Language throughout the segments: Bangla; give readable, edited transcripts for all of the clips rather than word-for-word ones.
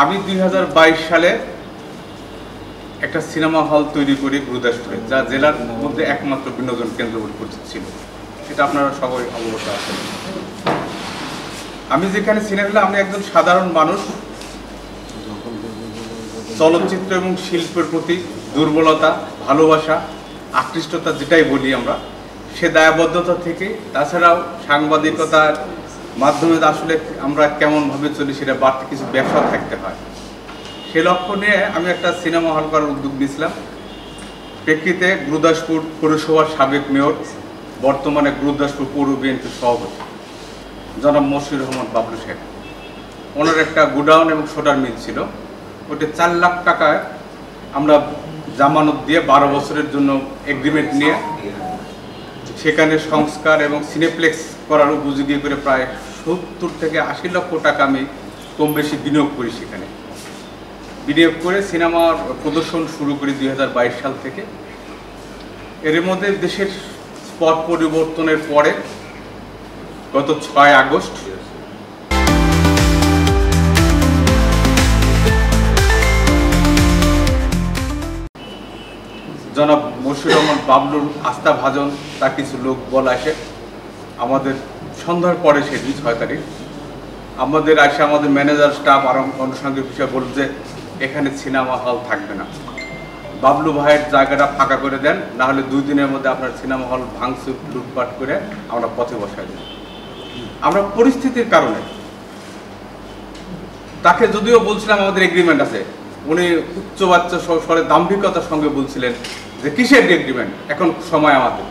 আমি 2022 সালে একটা সিনেমা হল তৈরি করি গুরুদাসপুরে, যা জেলার মধ্যে একমাত্র বিনোদন কেন্দ্র পরিচিত ছিল। সেটা আপনারা সবাই অবগত আছেন। আমি যেখানে সিনেমা, আমি একজন সাধারণ মানুষ, চলচ্চিত্র এবং শিল্পের প্রতি দুর্বলতা, ভালোবাসা, আকৃষ্টতা যেটাই বলি আমরা, সে দায়বদ্ধতা থেকে, তাছাড়াও সাংবাদিকতার মাধ্যমে আসলে আমরা কেমনভাবে চলি সেটা বাড়তি কিছু ব্যবসা থাকতে হয়। সে লক্ষ্য নিয়ে আমি একটা সিনেমা হল করার উদ্যোগ নিয়েছিলাম। প্রেক্ষিতে গুরুদাসপুর পৌরসভার সাবেক মেয়র, বর্তমানে গুরুদাসপুর পৌর বিএনপির সভাপতি জনাব মশিউর রহমান বাবলু সাহেব, ওনার একটা গোডাউন এবং সোডার মিল ছিল। ওটা 4 লাখ টাকায় আমরা জামানত দিয়ে 12 বছরের জন্য এগ্রিমেন্ট নিয়ে সেখানে সংস্কার এবং সিনেপ্লেক্স করার উপযোগী করে প্রায় 70 থেকে 80 লক্ষ টাকা আমি কম বেশি বিনিয়োগ করি। সেখানে বিনিয়োগ করে সিনেমার প্রদর্শন শুরু করি 2022 সাল থেকে। এর মধ্যে দেশের পট পরিবর্তনের পরে গত 6 আগস্ট জনাব মশিউর রহমান বাবলুর আস্থাভাজন তার কিছু লোক বলা আসে আমাদের সন্ধ্যার পরে, সেদিন 6 তারিখ আমাদের আসে, আমাদের ম্যানেজার, স্টাফ আর আনুষঙ্গিক বিষয় বলল যে এখানে সিনেমা হল থাকবে না, বাবলু ভাইয়ের জায়গাটা ফাঁকা করে দেন, না হলে 2 দিনের মধ্যে আপনার সিনেমা হল ভাঙচুর লুটপাট করে আমরা পথে বসাই দেব। আমরা পরিস্থিতির কারণে তাকে যদিও বলছিলাম আমাদের এগ্রিমেন্ট আছে, উনি উচ্চ বাচ্চা স্বরে দাম্ভিকতার সঙ্গে বলছিলেন যে কিসের এগ্রিমেন্ট, এখন সময় আমাদের।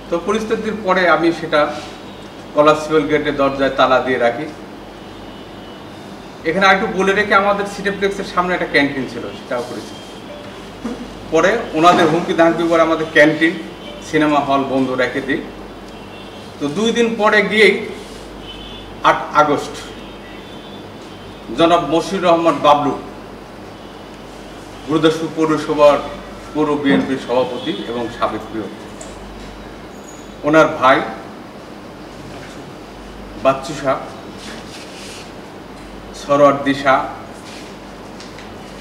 তো পরিস্থিতির পরে আমি সেটা কলারসিবল গেটের দরজায় তালা দিয়ে রাখি। এখানে আরেকটু বলে রেখে, আমাদের সিনেপ্লেক্সের সামনে একটা ক্যান্টিন ছিল, সেটাও করেছি। পরে ওনাদের হুমকি ধামকি করে আমাদের ক্যান্টিন, সিনেমা হল বন্ধ রেখে দিই। তো 2 দিন পরে গিয়েই 8 আগস্ট জনাব মশিউর রহমান বাবলু, গুরুদাসপুর পৌরসভার পৌর বিএনপির সভাপতি এবং সাবেক মেয়র, ওনার ভাই বাচ্চু শাহ, সরোয়ার দিশা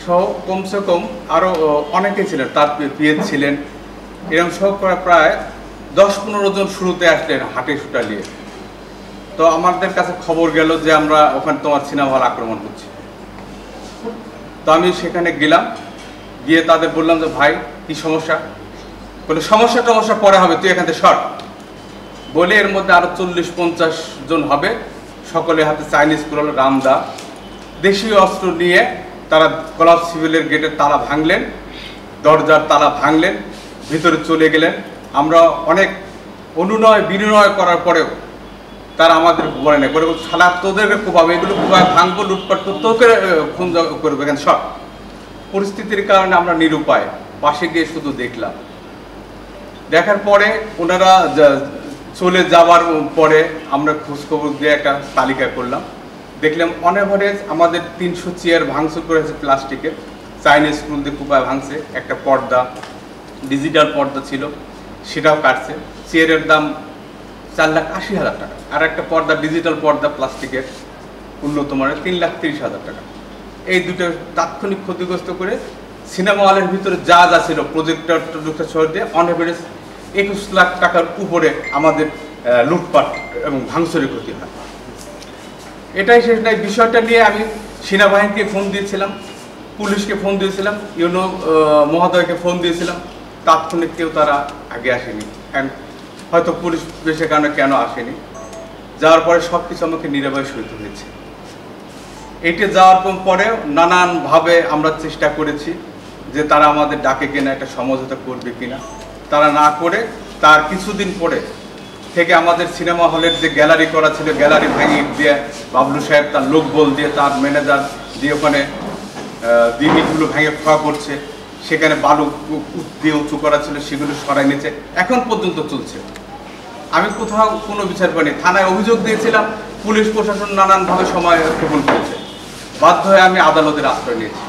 সহ কমসে কম আরও অনেকে ছিলেন, তার পিএস ছিলেন, এরকম সহ প্রায় 10-15 জন শুরুতে আসলেন হাটে সুটা নিয়ে। তো আমাদের কাছে খবর গেল যে আমরা ওখানে তোমার সিনেমা হল আক্রমণ করছি। তো আমি সেখানে গেলাম, গিয়ে তাদের বললাম যে ভাই কি সমস্যা, বলে সমস্যা পরে হবে, তুই এখান থেকে শর্ট বলে। এর মধ্যে আরো 40-50 জন হবে, সকলের হাতে চাইনিজ কুড়াল, রামদা, দেশীয় অস্ত্র নিয়ে তারা কলারসিবলের গেটের তালা ভাঙলেন, দরজার তালা ভাঙলেন, ভিতরে চলে গেলেন। আমরা অনেক অনুনয় বিনয় করার পরেও তারা আমাদের বলে নেই, বলে শালা তোদেরকে কোপাবে, এগুলো কোপায় ভাঙবো, লুটপাট তোকে খুন করবে এখানে সব। পরিস্থিতির কারণে আমরা নিরুপায় পাশে গিয়ে শুধু দেখলাম। দেখার পরে ওনারা চলে যাওয়ার পরে আমরা খোঁজখবর দিয়ে একটা তালিকা করলাম, দেখলাম অন এভারেজ আমাদের 300 চেয়ার ভাঙচুর করেছে প্লাস্টিকের, চাইনিজ স্কুল দিয়ে কুপায় ভাঙছে, একটা পর্দা, ডিজিটাল পর্দা ছিল সেটাও কাটছে, চেয়ারের দাম 4,80,000 টাকা, আর একটা পর্দা, ডিজিটাল পর্দা প্লাস্টিকের উন্নত মানের 3,30,000 টাকা। এই দুটো তাৎক্ষণিক ক্ষতিগ্রস্ত করে সিনেমা হলের ভিতরে যা যা ছিল প্রজেক্টর সহ দিয়ে অন এভারেজ 21 লাখ টাকার উপরে আমাদের লুটপাট এবং ভাঙচুরের ক্ষতি হয়। এটাই শেষ নাই, বিষয়টা নিয়ে আমি সেনাবাহিনীকে ফোন দিয়েছিলাম, পুলিশকে ফোন দিয়েছিলাম, ইউনো মহোদয়কে ফোন দিয়েছিলাম, তাৎক্ষণিক কেউ তারা আগে আসেনি। হয়তো পুলিশ বেশি কারণে কেন আসেনি। যাওয়ার পরে সব কিছু আমাকে নীরবে সইতে হয়েছে। এইটা যাওয়ার পরে নানানভাবে আমরা চেষ্টা করেছি যে তারা আমাদের ডাকে কিনা একটা সমঝোতা করবে কিনা, তারা না করে তার কিছুদিন পরে থেকে আমাদের সিনেমা হলের যে গ্যালারি করা ছিল, গ্যালারি ভেঙে দিয়ে বাবলু সাহেব তার লোক বল দিয়ে, তার ম্যানেজার দিয়ে ওখানে দিঘিগুলো ভেঙে খাওয়া করছে, সেখানে বালু দিয়ে উঁচু করা ছিল সেগুলো সরাই নিয়েছে, এখন পর্যন্ত চলছে। আমি কোথাও কোনো বিচার পাইনি, থানায় অভিযোগ দিয়েছিলাম, পুলিশ প্রশাসন নানানভাবে সময় ক্ষেপণ করেছে, বাধ্য হয়ে আমি আদালতের আশ্রয় নিয়েছি।